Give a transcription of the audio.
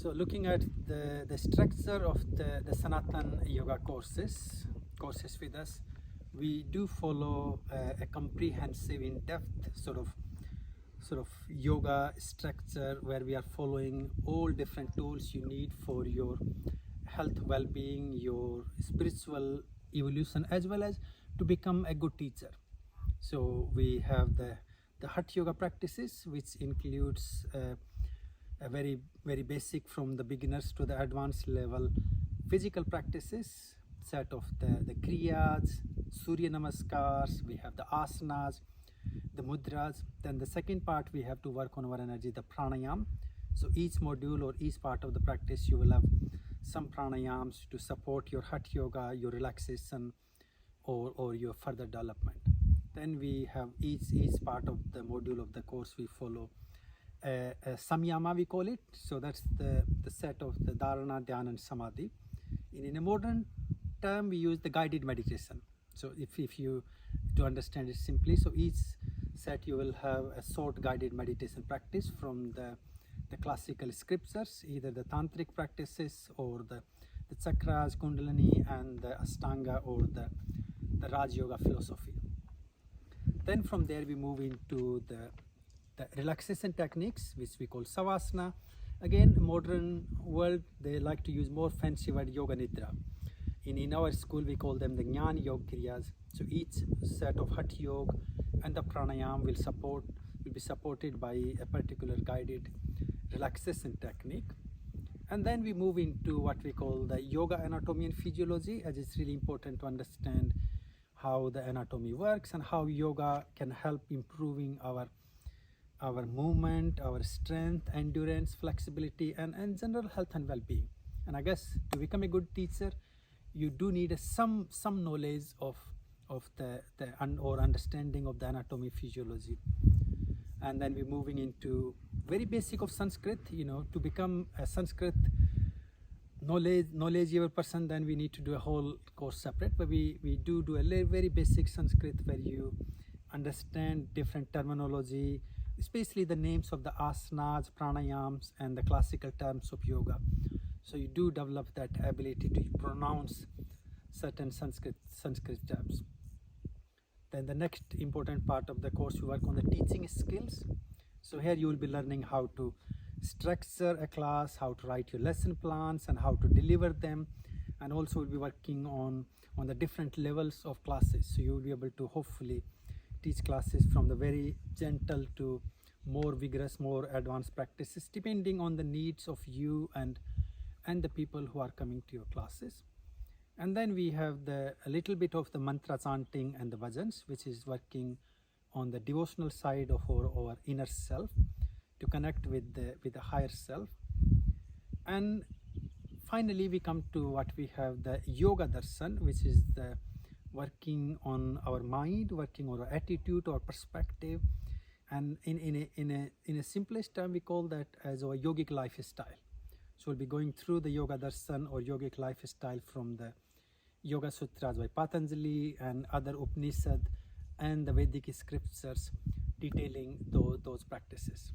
So looking at the structure of the Sanatan Yoga courses with us, we do follow a comprehensive, in-depth sort of yoga structure where we are following all different tools you need for your health, well-being, your spiritual evolution, as well as to become a good teacher. So we have the Hatha Yoga practices, which includes a very basic from the beginners to the advanced level physical practices, set of the kriyas, Surya Namaskars, we have the asanas, the mudras. Then the second part, we have to work on our energy, the pranayam. So each module or each part of the practice, you will have some pranayams to support your Hatha Yoga, your relaxation, or your further development. Then we have each part of the module of the course we follow a samyama, we call it. So that's the set of the dharana, dhyana and samadhi. In a modern term, we use the guided meditation. So if you to understand it simply, so each set you will have a short guided meditation practice from the classical scriptures, either the tantric practices or the chakras, kundalini and the ashtanga or the Raj Yoga philosophy. Then from there we move into the relaxation techniques, which we call savasana. Again, modern world, they like to use more fancy word yoga nidra. In our school, we call them the Jnana Yoga Kriyas. So each set of Hatha Yoga and the pranayam will be supported by a particular guided relaxation technique. And then we move into what we call the yoga anatomy and physiology, as it's really important to understand how the anatomy works and how yoga can help improving our movement, our strength, endurance, flexibility, and general health and well-being. And I guess to become a good teacher, you do need some knowledge of or understanding of the anatomy, physiology. And then we're moving into very basic of Sanskrit. To become a Sanskrit knowledgeable person, then we need to do a whole course separate. But we do a very basic Sanskrit where you understand different terminology, especially the names of the asanas, pranayams, and the classical terms of yoga. So you do develop that ability to pronounce certain Sanskrit terms. Then the next important part of the course, you work on the teaching skills. So here you will be learning how to structure a class, how to write your lesson plans, and how to deliver them. And also we'll be working on the different levels of classes. So you will be able to hopefully teach classes from the very gentle to more vigorous, more advanced practices, depending on the needs of you and the people who are coming to your classes. And then we have a little bit of the mantra chanting and the bhajans, which is working on the devotional side of our inner self to connect with the higher self. And finally we come to what we have, the yoga darshan, which is the working on our mind, working on our attitude, our perspective, and in a simplest term we call that as our yogic lifestyle. So we'll be going through the yoga darshan or yogic lifestyle from the Yoga Sutras by Patanjali and other Upanishad and the Vedic scriptures detailing those practices.